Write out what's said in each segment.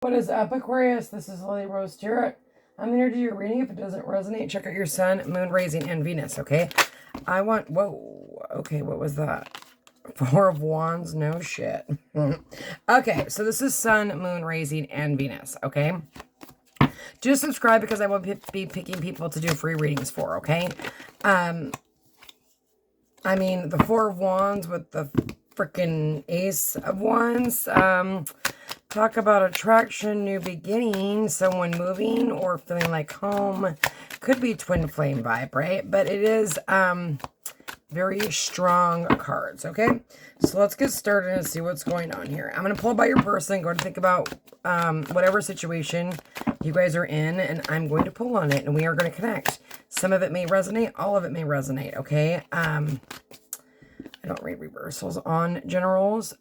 What is up, Aquarius? This is Lily Rose Tarot. I'm here to do your reading. If it doesn't resonate, check out your sun, moon, rising, and Venus, okay? Whoa, okay, what was that? Four of Wands, no shit. Okay, so this is sun, moon, rising, and Venus, okay? Just subscribe because I will be picking people to do free readings for, okay? I mean, the Four of Wands with the freaking Ace of Wands, talk about attraction, new beginning, someone moving or feeling like home. Could be twin flame vibe, right? But it is very strong cards, okay? So let's get started and see what's going on here. I'm going to pull by your person, go to think about whatever situation you guys are in, and I'm going to pull on it, and we are going to connect. Some of it may resonate, all of it may resonate, okay? I don't read reversals on generals.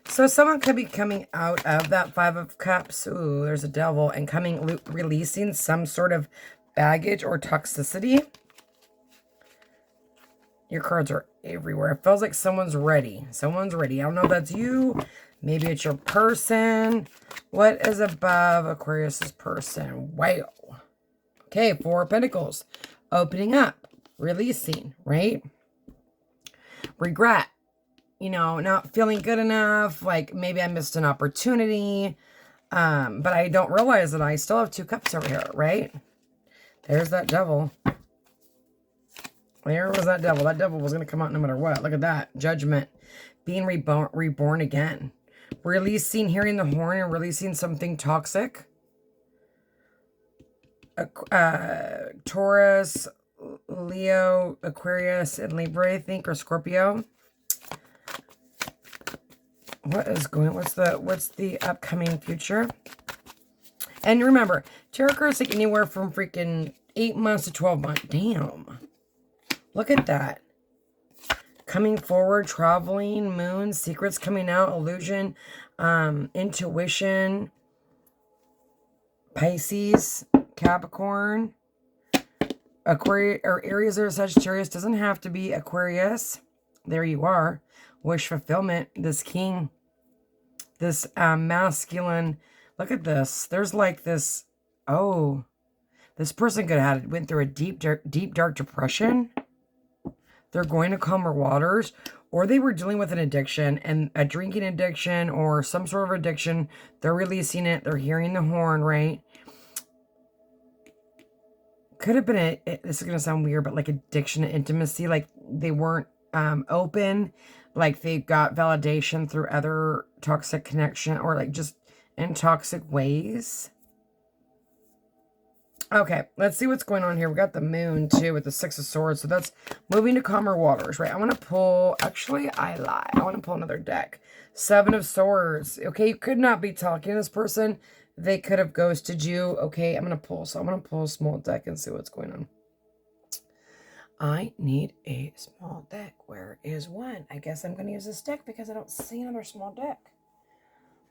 So someone could be coming out of that Five of Cups. Ooh, there's a devil. And releasing some sort of baggage or toxicity. Your cards are everywhere. It feels like someone's ready. Someone's ready. I don't know if that's you. Maybe it's your person. What is above Aquarius's person? Wow. Okay, Four of Pentacles. Opening up. Releasing, right? Regret, you know, not feeling good enough, like maybe I missed an opportunity, but I don't realize that I still have two cups over here, right? There's that devil. There was that devil. That devil was going to come out no matter what. Look at that. Judgment. Being reborn again. Releasing, hearing the horn and releasing something toxic. Taurus, Leo, Aquarius, and Libra, I think, or Scorpio. What's the upcoming future? And remember, tarot cards take anywhere from freaking 8 months to 12 months. Damn. Look at that. Coming forward, traveling, moon, secrets coming out, illusion, intuition, Pisces, Capricorn, Aquarius, or Aries or Sagittarius. Doesn't have to be Aquarius. There you are. Wish fulfillment. This king, this masculine. Look at this. There's like this. Oh, this person could have went through a deep dark depression. They're going to calmer waters, or they were dealing with an addiction, and a drinking addiction or some sort of addiction. They're releasing it. They're hearing the horn, right? Could have been this is going to sound weird, but like addiction to intimacy, like they weren't open, like they got validation through other toxic connection, or like just in toxic ways. Okay, let's see what's going on here. We got the moon too with the Six of Swords, so that's moving to calmer waters, right? I want to pull, actually I lie, I want to pull another deck. Seven of Swords. Okay, you could not be talking to this person. They could have ghosted you. Okay, I'm going to pull. So I'm going to pull a small deck and see what's going on. I need a small deck. Where is one? I guess I'm going to use this deck because I don't see another small deck.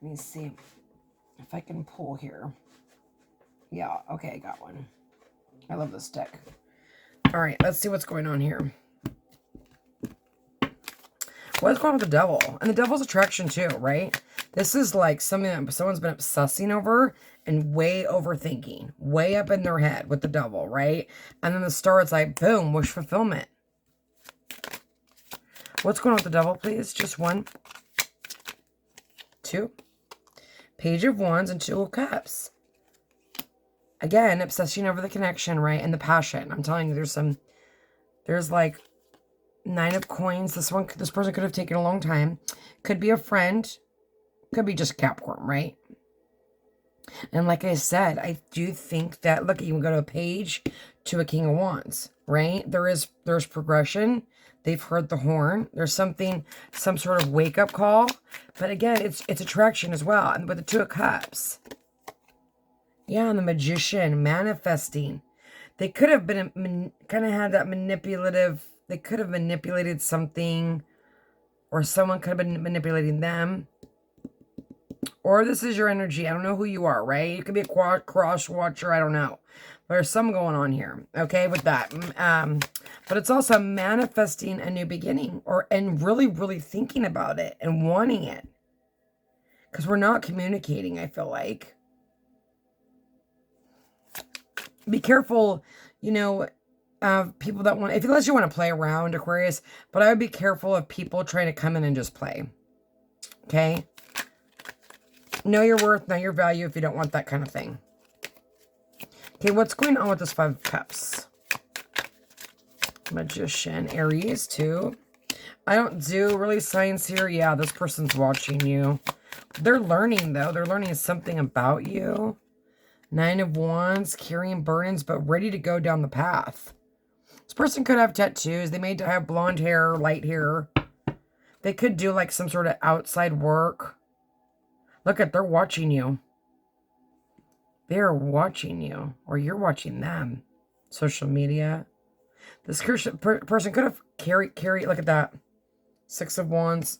Let me see if I can pull here. Yeah, okay, I got one. I love this deck. All right, let's see what's going on here. What's going on with the devil? And the devil's attraction too, right? This is like something that someone's been obsessing over and way overthinking. Way up in their head with the devil, right? And then the star, it's like, boom, wish fulfillment. What's going on with the devil, please? Just one. Two. Page of Wands and Two of Cups. Again, obsessing over the connection, right? And the passion. I'm telling you, there's like Nine of Coins. This person could have taken a long time. Could be a friend. Could be just Capricorn, right? And like I said, I do think that, look, you can go to a page to a King of Wands, right? There's progression. They've heard the horn. There's some sort of wake-up call. But again, it's attraction as well. And with the Two of Cups. Yeah, and the Magician, manifesting. They could have been, kind of had that manipulative, they could have manipulated something, or someone could have been manipulating them. Or this is your energy. I don't know who you are, right? You could be a cross watcher. I don't know. But there's some going on here, okay, with that. But it's also manifesting a new beginning, and really, really thinking about it and wanting it. Because we're not communicating, I feel like. Be careful, you know, of people that want, unless you want to play around, Aquarius, but I would be careful of people trying to come in and just play. Okay? Know your worth, know your value if you don't want that kind of thing. Okay, what's going on with this Five of Cups? Magician, Aries, too. I don't do really signs here. Yeah, this person's watching you. They're learning, though. They're learning something about you. Nine of Wands, carrying burdens, but ready to go down the path. This person could have tattoos. They may have blonde hair, light hair. They could do like some sort of outside work. Look at, they're watching you. They're watching you. Or you're watching them. Social media. This person could have carried, look at that. Six of Wands.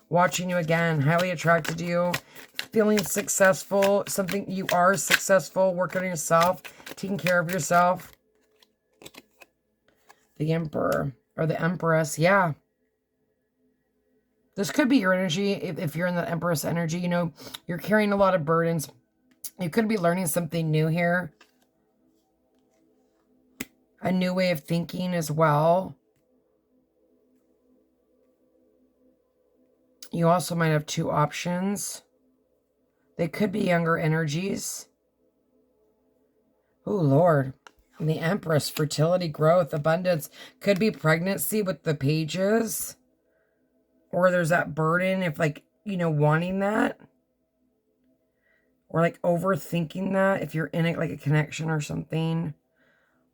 Watching you again. Highly attracted to you. Feeling successful. Something, you are successful. Working on yourself. Taking care of yourself. The Emperor. Or the Empress. Yeah. This could be your energy. If you're in the Empress energy, you know, you're carrying a lot of burdens. You could be learning something new here. A new way of thinking as well. You also might have two options. They could be younger energies. Oh, Lord. And the Empress, fertility, growth, abundance. Could be pregnancy with the pages. Or there's that burden if, like, you know, wanting that. Or, like, overthinking that if you're in it, like a connection or something.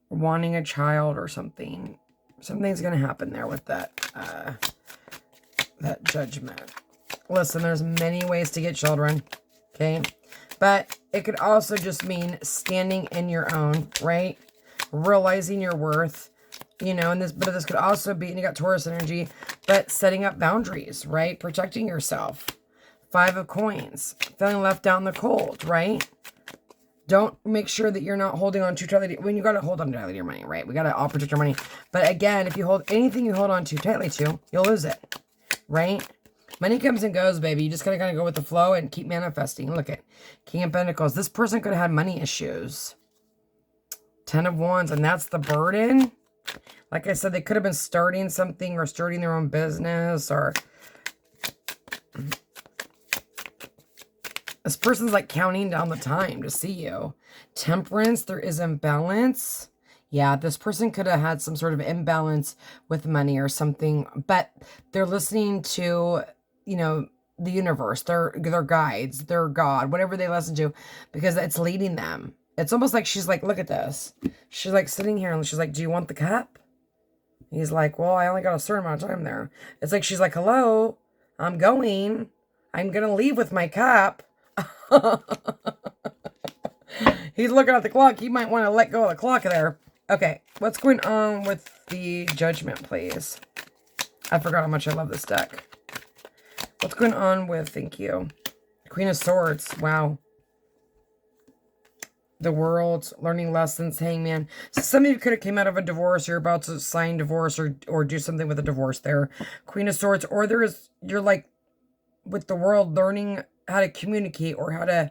Wanting a child or something. Something's going to happen there with that, that Judgment. Listen, there's many ways to get children, okay? But it could also just mean standing in your own, right? Realizing your worth, you know, and but this could also be, and you got Taurus energy, but setting up boundaries, right? Protecting yourself. Five of Coins. Feeling left out in the cold, right? Don't make sure that you're not holding on too tightly. When you got to hold on tightly to your money, right? We got to all protect your money. But again, if you hold anything you hold on too tightly to, you'll lose it, right? Money comes and goes, baby. You just got to kind of go with the flow and keep manifesting. Look at King of Pentacles. This person could have had money issues. Ten of Wands, and that's the burden. Like I said, they could have been starting something or starting their own business, or this person's like counting down the time to see you. Temperance, there is imbalance. Yeah, this person could have had some sort of imbalance with money or something, but they're listening to, you know, the universe, their guides, their God, whatever they listen to, because it's leading them. It's almost like she's like, look at this. She's like sitting here and she's like, do you want the cup? He's like, well, I only got a certain amount of time there. It's like, she's like, hello, I'm going to leave with my cup. He's looking at the clock. He might want to let go of the clock there. Okay, what's going on with the Judgment, please? I forgot how much I love this deck. What's going on with, thank you, Queen of Swords. Wow. The World, learning lessons, Hangman. Some of you could have came out of a divorce. You're about to sign divorce or do something with a divorce there. Queen of Swords. Or you're like with the World, learning how to communicate or how to,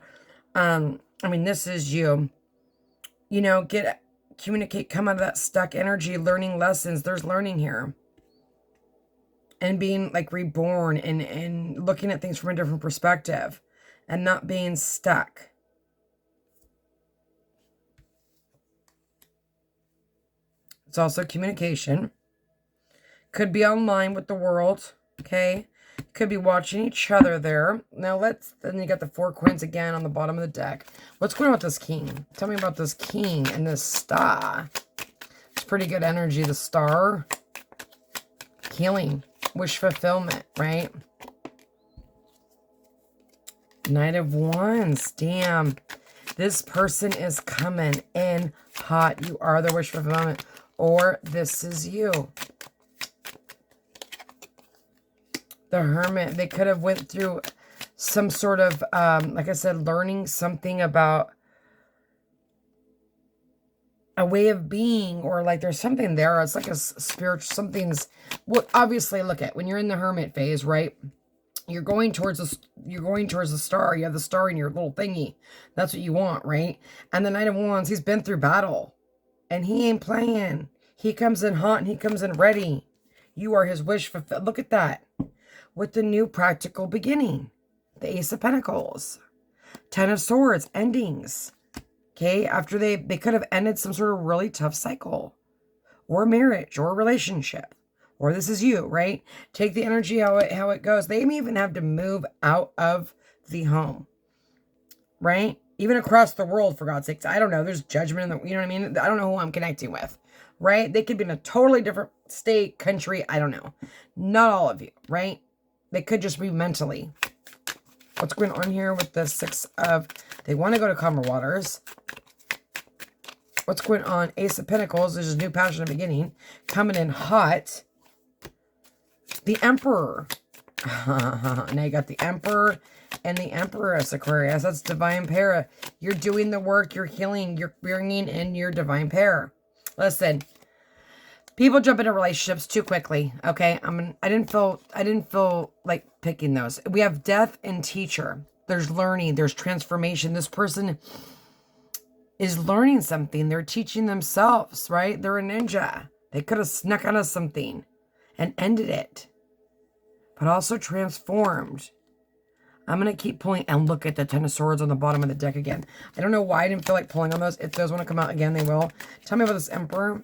I mean, this is you. You know, communicate, come out of that stuck energy, learning lessons. There's learning here. And being like reborn and looking at things from a different perspective and not being stuck. It's also communication. Could be online with the World. Okay. Could be watching each other there. Now then you got the Four Coins again on the bottom of the deck. What's going on with this King? Tell me about this King and this Star. It's pretty good energy, the Star. Healing. Wish fulfillment, right? Knight of Wands. Damn. This person is coming in hot. You are the wish fulfillment. Or this is you. The Hermit. They could have went through some sort of, like I said, learning something about a way of being, or like there's something there. It's like a spiritual, something's, well, obviously look at when you're in the Hermit phase, right? You're going towards the star. You have the star in your little thingy. That's what you want, right? And the Knight of Wands, he's been through battle. And he ain't playing. He comes in hot and he comes in ready. You are his wish fulfilled. Look at that. With the new practical beginning. The Ace of Pentacles. Ten of Swords. Endings. Okay? After they could have ended some sort of really tough cycle. Or marriage. Or relationship. Or this is you, right? Take the energy how it goes. They may even have to move out of the home. Right? Even across the world, for God's sakes. I don't know. There's judgment in the, you know what I mean? I don't know who I'm connecting with. Right? They could be in a totally different state, country. I don't know. Not all of you, right? They could just be mentally. What's going on here with the Six of... They want to go to calmer waters. What's going on? Ace of Pentacles. There's a new passionate beginning. Coming in hot. The Emperor. Now you got the Emperor and the Empress, Aquarius. That's divine pair. You're doing the work. You're healing. You're bringing in your divine pair. Listen, people jump into relationships too quickly. Okay, I didn't feel like picking those. We have death and teacher. There's learning. There's transformation. This person is learning something. They're teaching themselves, right? They're a ninja. They could have snuck out of something and ended it, but also transformed. I'm going to keep pulling and look at the Ten of Swords on the bottom of the deck again. I don't know why I didn't feel like pulling on those. If those want to come out again, they will. Tell me about this Emperor.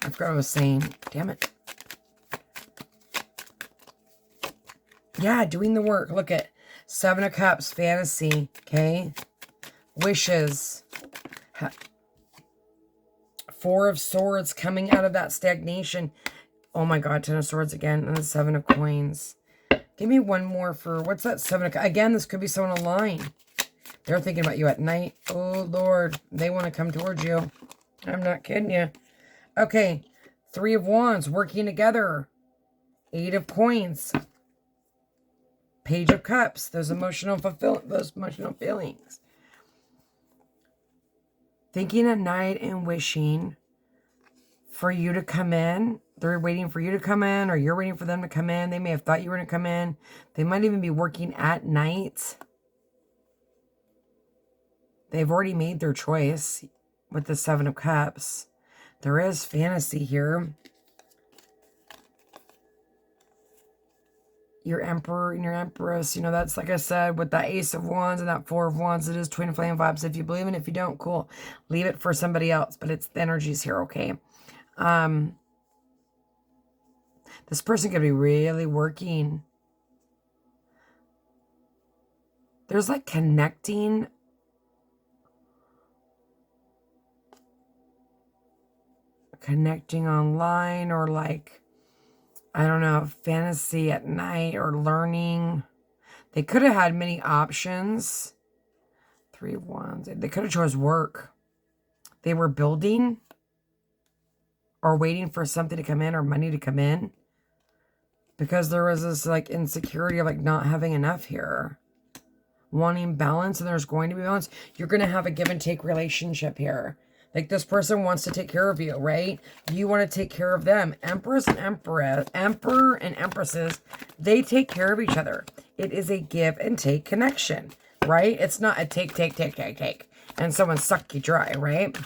I forgot what I was saying. Damn it. Yeah, doing the work. Look at Seven of Cups, fantasy, okay? Wishes. Four of Swords coming out of that stagnation. Oh my God, Ten of Swords again. And the Seven of Coins. Give me one more for, what's that? Seven of, again, this could be someone aligned. They're thinking about you at night. Oh, Lord. They want to come towards you. I'm not kidding you. Okay. Three of Wands working together. Eight of Coins. Page of Cups. Those emotional feelings. Thinking at night and wishing for you to come in. They're waiting for you to come in, or you're waiting for them to come in. They may have thought you were going to come in. They might even be working at night. They've already made their choice with the Seven of Cups. There is fantasy here. Your Emperor and your Empress, you know, that's like I said, with that Ace of Wands and that Four of Wands, it is twin flame vibes. If you believe in it, if you don't, cool. Leave it for somebody else, but it's the energies here, okay? This person could be really working. There's like connecting. Connecting online, or like, I don't know, fantasy at night, or learning. They could have had many options. Three of Wands. They could have chose work. They were building or waiting for something to come in or money to come in, because there was this like insecurity of like not having enough here. Wanting balance, and there's going to be balance. You're going to have a give and take relationship here. Like this person wants to take care of you, right? You want to take care of them. Empress and Emperor and Empresses, they take care of each other. It is a give and take connection, right? It's not a take, and someone suck you dry, right?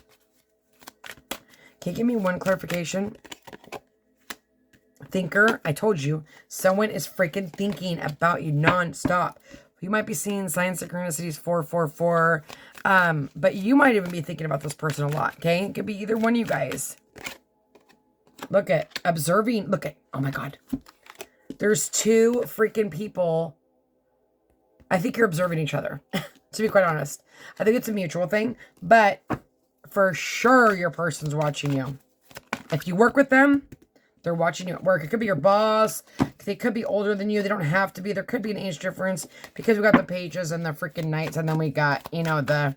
Can you give me one clarification? Thinker, I told you, someone is freaking thinking about you nonstop. You might be seeing sign synchronicities 444. But you might even be thinking about this person a lot, okay? It could be either one of you guys. Look at observing. Look at, oh my God. There's two freaking people. I think you're observing each other, to be quite honest. I think it's a mutual thing, but for sure your person's watching you. If you work with them, they're watching you at work. It could be your boss. They could be older than you. They don't have to be. There could be an age difference, because we got the pages and the freaking knights, and then we got, you know, the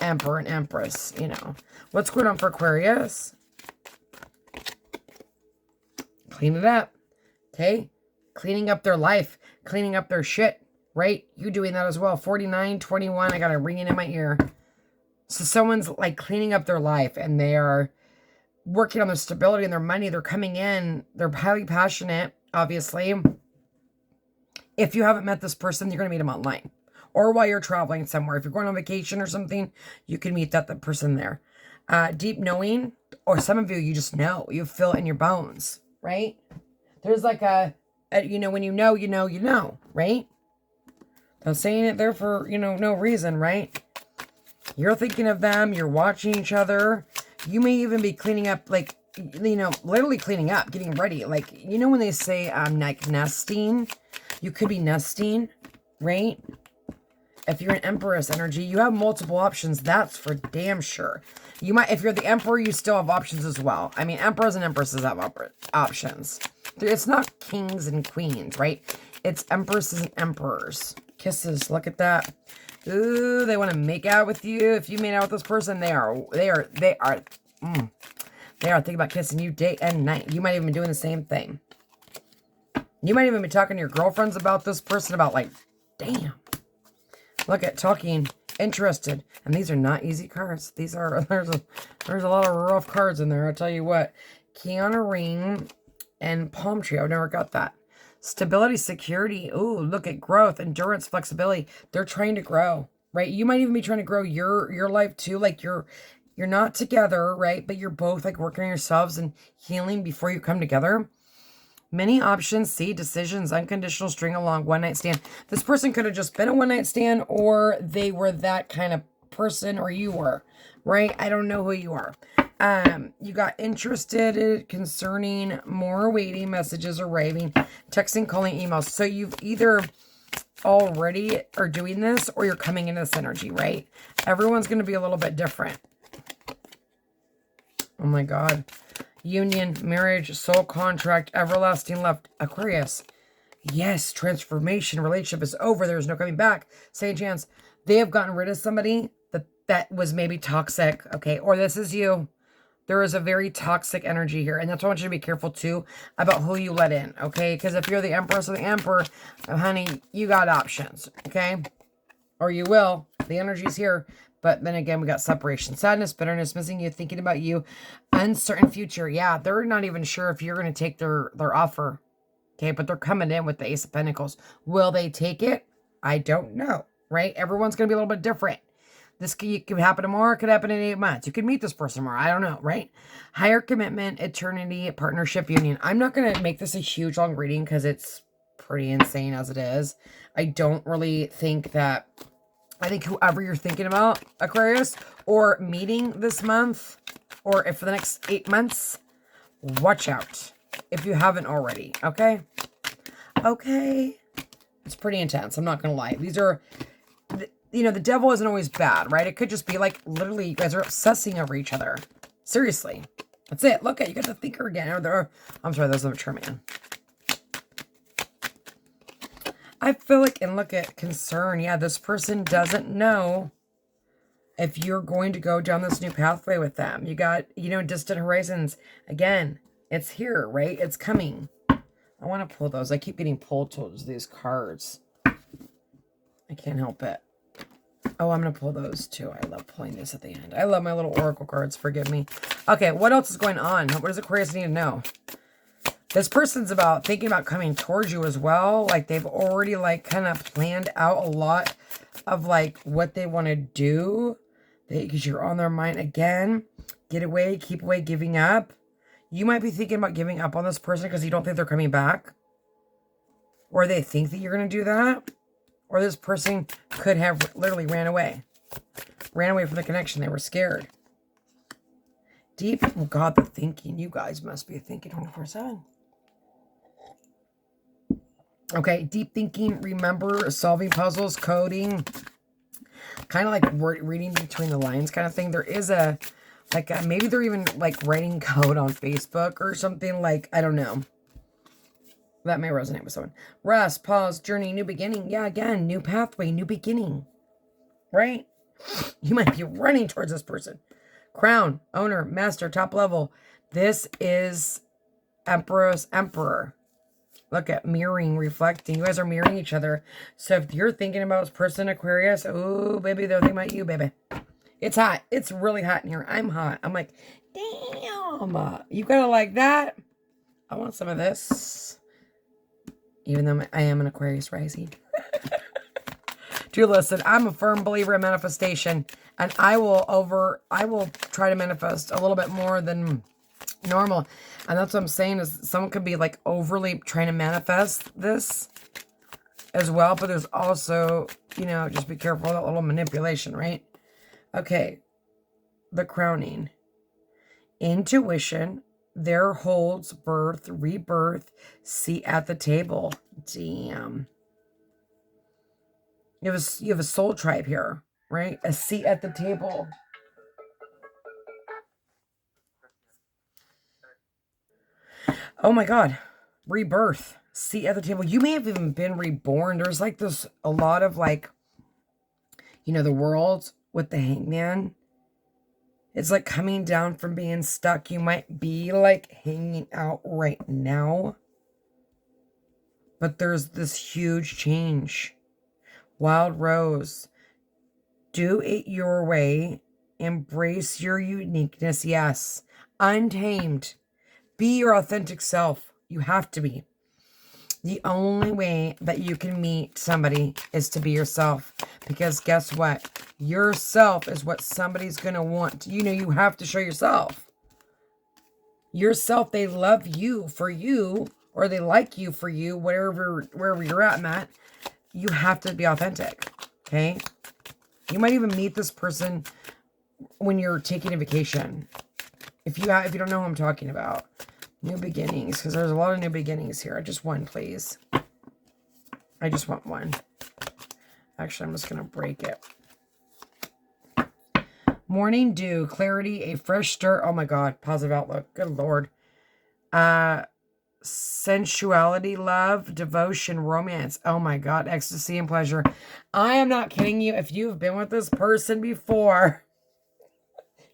Emperor and Empress, you know. What's going on for Aquarius? Clean it up, okay? Cleaning up their life, cleaning up their shit, right? You doing that as well. 4921, I got a ringing in my ear. So someone's like cleaning up their life, and they are working on their stability and their money. They're coming in. They're highly passionate, obviously. If you haven't met this person, you're going to meet them online. Or while you're traveling somewhere. If you're going on vacation or something, you can meet the person there. Deep knowing, or some of you, you just know. You feel it in your bones, right? There's like you know, when you know, right? I'm saying it there for, no reason, right? You're thinking of them. You're watching each other. You may even be cleaning up, like, literally cleaning up, getting ready. Like, when they say, like, nesting, you could be nesting, right? If you're an Empress energy, you have multiple options. That's for damn sure. You might, if you're the Emperor, you still have options as well. I mean, Emperors and Empresses have options. It's not kings and queens, right? It's Empresses and Emperors. Kisses, look at that. Ooh, they want to make out with you. If you made out with this person, they are thinking about kissing you day and night. You might even be doing the same thing. You might even be talking to your girlfriends about this person, about like, damn. Look at talking, interested. And these are not easy cards. These are, there's a lot of rough cards in there. I'll tell you what. Kiana Ring and Palm Tree. I've never got that. Stability, security. Ooh, look at growth, endurance, flexibility. They're trying to grow, right? You might even be trying to grow your life too. Like you're not together, right? But you're both like working on yourselves and healing before you come together. Many options, see, decisions, unconditional string along, one night stand. This person could have just been a one night stand, or they were that kind of person, or you were, right? I don't know who you are. You got interested, concerning, more waiting, messages arriving, texting, calling, emails. So you've either already are doing this, or you're coming into this energy, right? Everyone's going to be a little bit different. Oh my God. Union, marriage, soul contract, everlasting love. Aquarius. Yes, transformation, relationship is over. There's no coming back. Same chance. They have gotten rid of somebody that was maybe toxic. Okay. Or this is you. There is a very toxic energy here. And that's why I want you to be careful too about who you let in. Okay. Because if you're the Empress or the Emperor, honey, you got options. Okay. Or you will. The energy's here. But then again, we got separation, sadness, bitterness, missing you, thinking about you, uncertain future. Yeah, they're not even sure if you're going to take their offer. Okay, but they're coming in with the Ace of Pentacles. Will they take it? I don't know, right? Everyone's going to be a little bit different. This could happen tomorrow. It could happen in 8 months. You could meet this person tomorrow. I don't know, right? Higher commitment, eternity, partnership, union. I'm not going to make this a huge, long reading because it's pretty insane as it is. I don't really think that... I think whoever you're thinking about, Aquarius, or meeting this month, or if for the next 8 months, watch out if you haven't already, okay? Okay. It's pretty intense. I'm not going to lie. These are, the devil isn't always bad, right? It could just be like, literally, you guys are obsessing over each other. Seriously. That's it. Look at you got the thinker again. I'm sorry, those are the Mature-Man. I feel like, and look at concern. Yeah, this person doesn't know if you're going to go down this new pathway with them. You got, distant horizons. Again, it's here, right? It's coming. I want to pull those. I keep getting pulled towards these cards. I can't help it. Oh, I'm going to pull those too. I love pulling this at the end. I love my little oracle cards. Forgive me. Okay, what else is going on? What does Aquarius need to know? This person's thinking about coming towards you as well. Like they've already kind of planned out a lot of what they want to do. Because you're on their mind again. Get away, keep away, giving up. You might be thinking about giving up on this person because you don't think they're coming back. Or they think that you're going to do that. Or this person could have literally ran away. Ran away from the connection. They were scared. Deep, oh God, the thinking. You guys must be thinking 24/7. Okay, deep thinking, remember, solving puzzles, coding, kind of like reading between the lines kind of thing. There is maybe they're even writing code on Facebook or something, I don't know. That may resonate with someone. Rest, pause, journey, new beginning. Yeah, again, new pathway, new beginning, right? You might be running towards this person. Crown, owner, master, top level. This is Empress, Emperor. Look at mirroring, reflecting. You guys are mirroring each other. So if you're thinking about this person, Aquarius, oh, baby, they're thinking about you, baby. It's hot. It's really hot in here. I'm hot. I'm like, damn. You gotta like that? I want some of this. even though I am an Aquarius rising. Do listen, I'm a firm believer in manifestation, and I will try to manifest a little bit more than normal. And that's what I'm saying, is someone could be like overly trying to manifest this as well, but there's also, you know, just be careful of that little manipulation, right? Okay, the crowning. Intuition, there holds birth, rebirth, seat at the table. Damn. You have a soul tribe here, right? A seat at the table. Oh my God. Rebirth. Seat at the table. You may have even been reborn. There's like this, a lot of like, you know, the world with the hangman. It's like coming down from being stuck. You might be like hanging out right now. But there's this huge change. Wild Rose, do it your way. Embrace your uniqueness. Yes. Untamed. Be your authentic self. You have to be. The only way that you can meet somebody is to be yourself. Because guess what? Yourself is what somebody's going to want. You know, you have to show yourself. Yourself, they love you for you, or they like you for you, wherever you're at, Matt. You have to be authentic, okay? You might even meet this person when you're taking a vacation. If you don't know who I'm talking about. New beginnings, because there's a lot of new beginnings here. Just one, please. I just want one. Actually, I'm just going to break it. Morning dew, clarity, a fresh start. Oh my God, positive outlook. Good Lord. Sensuality, love, devotion, romance. Oh my God, ecstasy and pleasure. I am not kidding you. If you've been with this person before,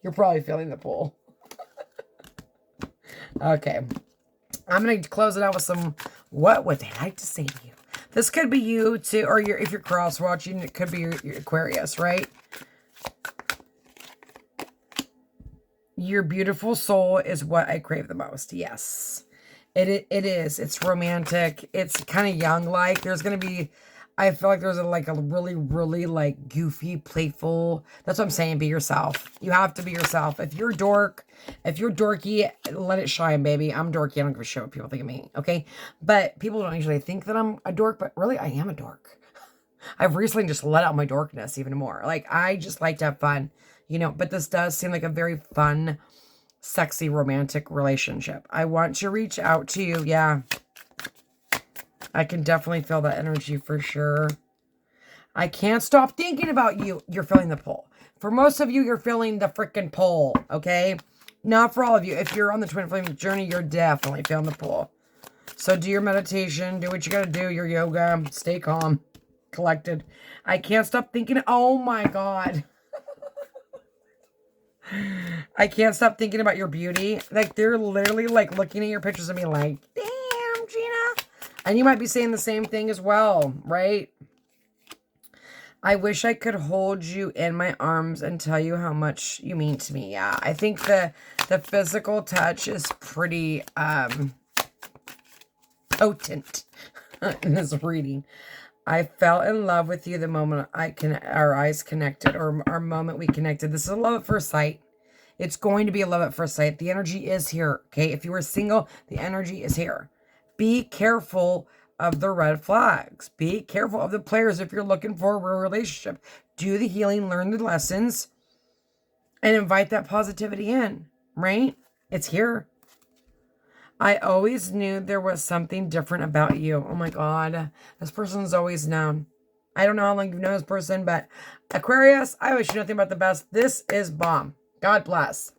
you're probably feeling the pull. Okay. I'm going to close it out with some, what would they like to say to you? This could be you too, or if you're cross-watching, it could be your Aquarius, right? Your beautiful soul is what I crave the most. Yes. It is. It's romantic. It's kind of young-like. There's going to be, I feel like there's a really, really like goofy, playful. That's what I'm saying. Be yourself. You have to be yourself. If you're dorky, let it shine, baby. I'm dorky. I don't give a shit what people think of me. Okay. But people don't usually think that I'm a dork, but really I am a dork. I've recently just let out my dorkness even more. Like, I just like to have fun, you know, but this does seem like a very fun, sexy, romantic relationship. I want to reach out to you. Yeah. I can definitely feel that energy for sure. I can't stop thinking about you. You're feeling the pull. For most of you, you're feeling the freaking pull, okay? Not for all of you. If you're on the twin flame journey, you're definitely feeling the pull. So do your meditation. Do what you got to do. Your yoga. Stay calm. Collected. I can't stop thinking. Oh my God. I can't stop thinking about your beauty. Like, they're literally like looking at your pictures and being like, damn, Gina. And you might be saying the same thing as well, right? I wish I could hold you in my arms and tell you how much you mean to me. Yeah, I think the physical touch is pretty potent in this reading. I fell in love with you the moment our eyes connected, or our moment we connected. This is a love at first sight. It's going to be a love at first sight. The energy is here, okay? If you were single, the energy is here. Be careful of the red flags. Be careful of the players if you're looking for a relationship. Do the healing, learn the lessons, and invite that positivity in, right? It's here. I always knew there was something different about you. Oh my God. This person's always known. I don't know how long you've known this person, but Aquarius, I wish you nothing but the best. This is bomb. God bless.